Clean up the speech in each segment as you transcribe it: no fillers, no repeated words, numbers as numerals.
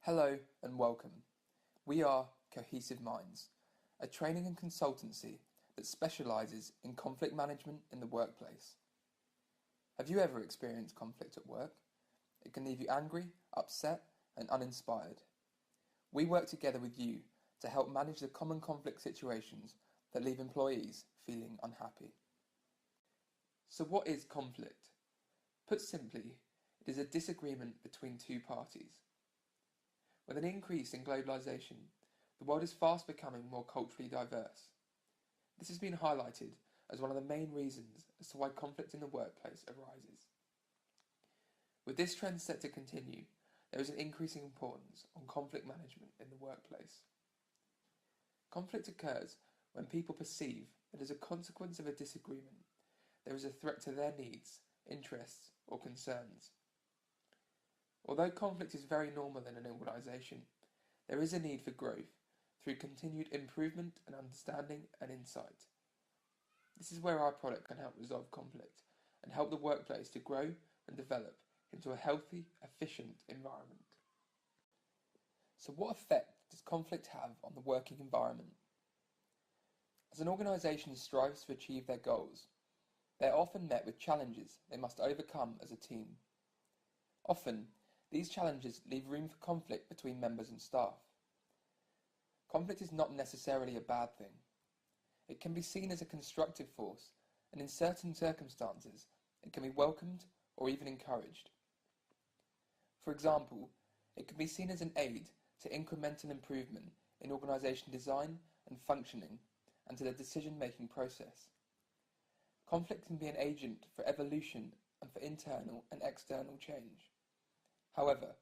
Hello and welcome. We are Cohesive Minds, a training and consultancy that specialises in conflict management in the workplace. Have you ever experienced conflict at work? It can leave you angry, upset and uninspired. We work together with you to help manage the common conflict situations that leave employees feeling unhappy. So what is conflict? Put simply, it is a disagreement between two parties. With an increase in globalisation, the world is fast becoming more culturally diverse. This has been highlighted as one of the main reasons as to why conflict in the workplace arises. With this trend set to continue, there is an increasing importance on conflict management in the workplace. Conflict occurs when people perceive that as a consequence of a disagreement, there is a threat to their needs, interests, or concerns. Although conflict is very normal in an organisation, there is a need for growth through continued improvement and understanding and insight. This is where our product can help resolve conflict and help the workplace to grow and develop into a healthy, efficient environment. So what effect does conflict have on the working environment? As an organisation strives to achieve their goals, they are often met with challenges they must overcome as a team. Often, these challenges leave room for conflict between members and staff. Conflict is not necessarily a bad thing. It can be seen as a constructive force, and in certain circumstances, it can be welcomed or even encouraged. For example, it can be seen as an aid to incremental improvement in organisation design and functioning and to the decision-making process. Conflict can be an agent for evolution and for internal and external change. However,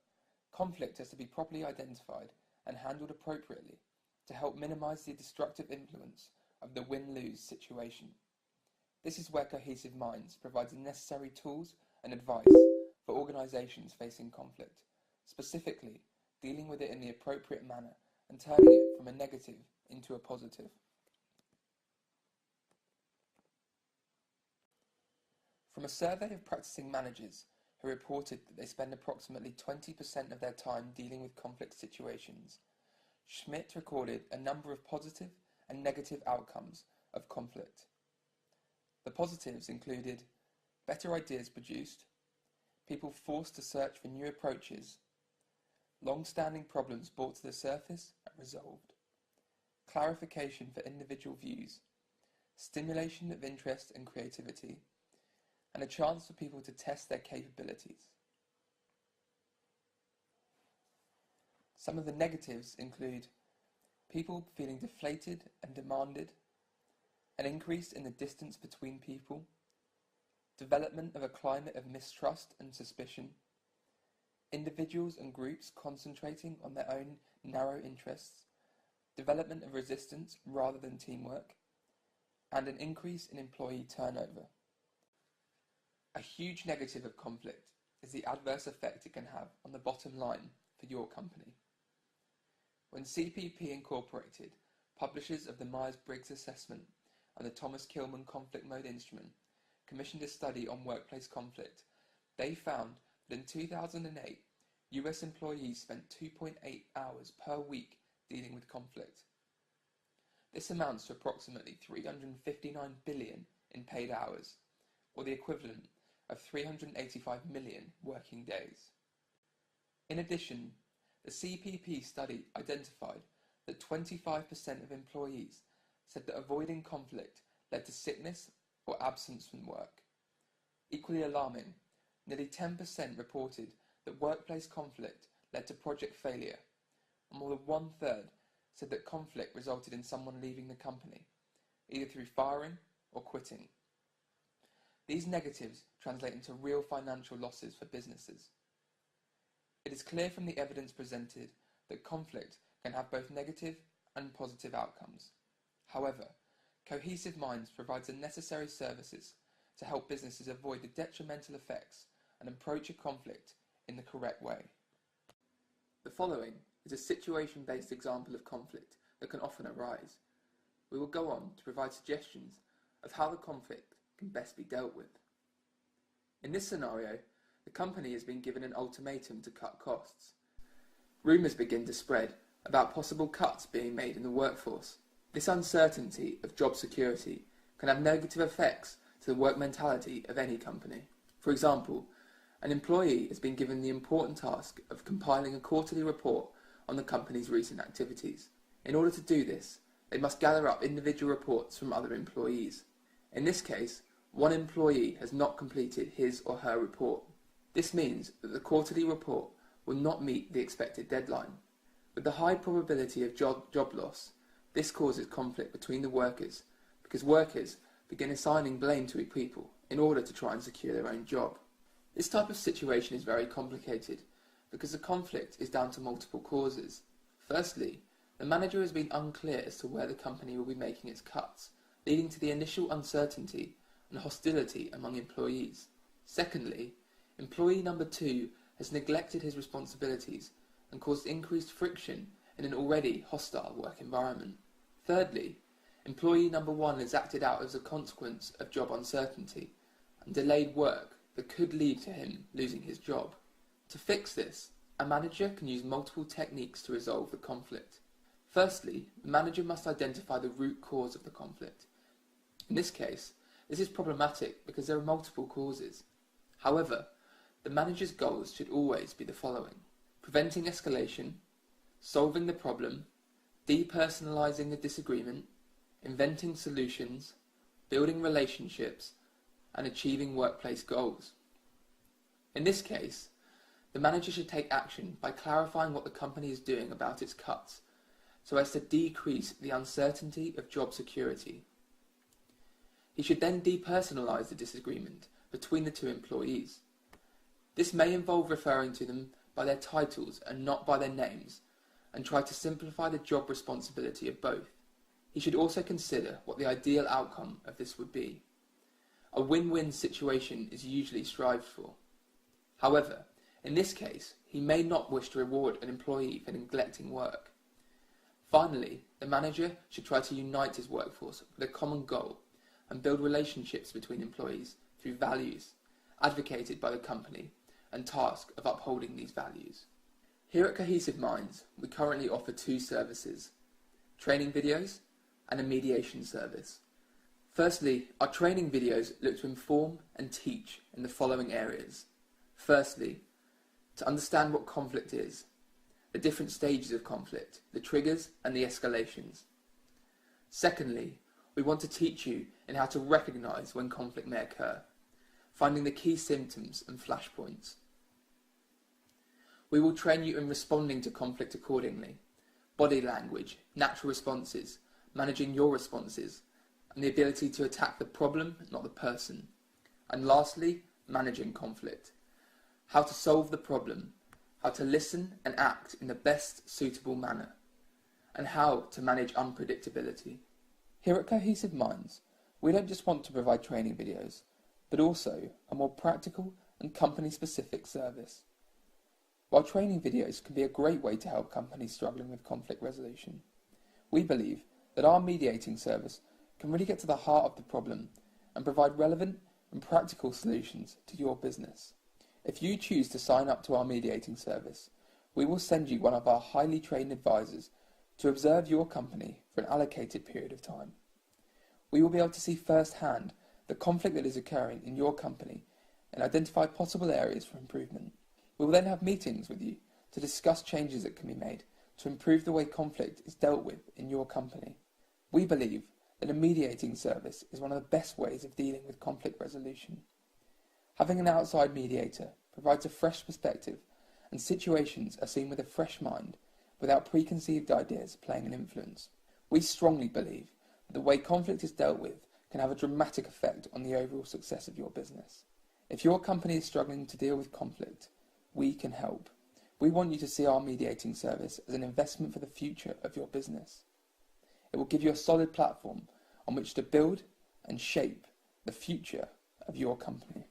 conflict has to be properly identified and handled appropriately to help minimise the destructive influence of the win-lose situation. This is where Cohesive Minds provides the necessary tools and advice for organisations facing conflict, specifically dealing with it in the appropriate manner and turning it from a negative into a positive. From a survey of practicing managers who reported that they spend approximately 20% of their time dealing with conflict situations, Schmidt recorded a number of positive and negative outcomes of conflict. The positives included better ideas produced, people forced to search for new approaches, long-standing problems brought to the surface and resolved, clarification for individual views, stimulation of interest and creativity, and a chance for people to test their capabilities. Some of the negatives include people feeling deflated and demanded, an increase in the distance between people, development of a climate of mistrust and suspicion, individuals and groups concentrating on their own narrow interests, development of resistance rather than teamwork, and an increase in employee turnover. A huge negative of conflict is the adverse effect it can have on the bottom line for your company. When CPP Incorporated, publishers of the Myers-Briggs Assessment and the Thomas Kilmann Conflict Mode Instrument, commissioned a study on workplace conflict, they found that in 2008, US employees spent 2.8 hours per week dealing with conflict. This amounts to approximately 359 billion in paid hours, or the equivalent of 385 million working days. In addition, the CPP study identified that 25% of employees said that avoiding conflict led to sickness or absence from work. Equally alarming, nearly 10% reported that workplace conflict led to project failure, and more than one-third said that conflict resulted in someone leaving the company, either through firing or quitting. These negatives translate into real financial losses for businesses. It is clear from the evidence presented that conflict can have both negative and positive outcomes. However, Cohesive Minds provides the necessary services to help businesses avoid the detrimental effects and approach a conflict in the correct way. The following is a situation-based example of conflict that can often arise. We will go on to provide suggestions of how the conflict can best be dealt with. In this scenario, the company has been given an ultimatum to cut costs. rumours begin to spread about possible cuts being made in the workforce. This uncertainty of job security can have negative effects to the work mentality of any company. For example, an employee has been given the important task of compiling a quarterly report on the company's recent activities. In order to do this, they must gather up individual reports from other employees. In this case, one employee has not completed his or her report. This means that the quarterly report will not meet the expected deadline. With the high probability of job loss, this causes conflict between the workers because workers begin assigning blame to people in order to try and secure their own job. This type of situation is very complicated because the conflict is down to multiple causes. Firstly, the manager has been unclear as to where the company will be making its cuts, leading to the initial uncertainty and hostility among employees. Secondly, employee number 2 has neglected his responsibilities and caused increased friction in an already hostile work environment. Thirdly, employee number 1 has acted out as a consequence of job uncertainty and delayed work that could lead to him losing his job. To fix this, a manager can use multiple techniques to resolve the conflict. Firstly, the manager must identify the root cause of the conflict. In this case, this is problematic because there are multiple causes. However, the manager's goals should always be the following: preventing escalation, solving the problem, depersonalizing the disagreement, inventing solutions, building relationships, and achieving workplace goals. In this case, the manager should take action by clarifying what the company is doing about its cuts, so as to decrease the uncertainty of job security. He should then depersonalize the disagreement between the two employees. This may involve referring to them by their titles and not by their names, and try to simplify the job responsibility of both. He should also consider what the ideal outcome of this would be. A win-win situation is usually strived for. However, in this case, he may not wish to reward an employee for neglecting work. Finally, the manager should try to unite his workforce with a common goal and build relationships between employees through values advocated by the company and task of upholding these values. Here at Cohesive Minds, we currently offer 2 services: training videos and a mediation service. Firstly, our training videos look to inform and teach in the following areas. Firstly, to understand what conflict is, the different stages of conflict, the triggers and the escalations. Secondly, we want to teach you in how to recognise when conflict may occur, finding the key symptoms and flashpoints. We will train you in responding to conflict accordingly, body language, natural responses, managing your responses, and the ability to attack the problem, not the person. And lastly, managing conflict, how to solve the problem, how to listen and act in the best suitable manner, and how to manage unpredictability. Here at Cohesive Minds, we don't just want to provide training videos, but also a more practical and company-specific service. While training videos can be a great way to help companies struggling with conflict resolution, we believe that our mediating service can really get to the heart of the problem and provide relevant and practical solutions to your business. If you choose to sign up to our mediating service, we will send you one of our highly trained advisors to observe your company for an allocated period of time. We will be able to see firsthand the conflict that is occurring in your company and identify possible areas for improvement. We will then have meetings with you to discuss changes that can be made to improve the way conflict is dealt with in your company. We believe that a mediating service is one of the best ways of dealing with conflict resolution. Having an outside mediator provides a fresh perspective, and situations are seen with a fresh mind without preconceived ideas playing an influence. We strongly believe that the way conflict is dealt with can have a dramatic effect on the overall success of your business. If your company is struggling to deal with conflict, we can help. We want you to see our mediating service as an investment for the future of your business. It will give you a solid platform on which to build and shape the future of your company.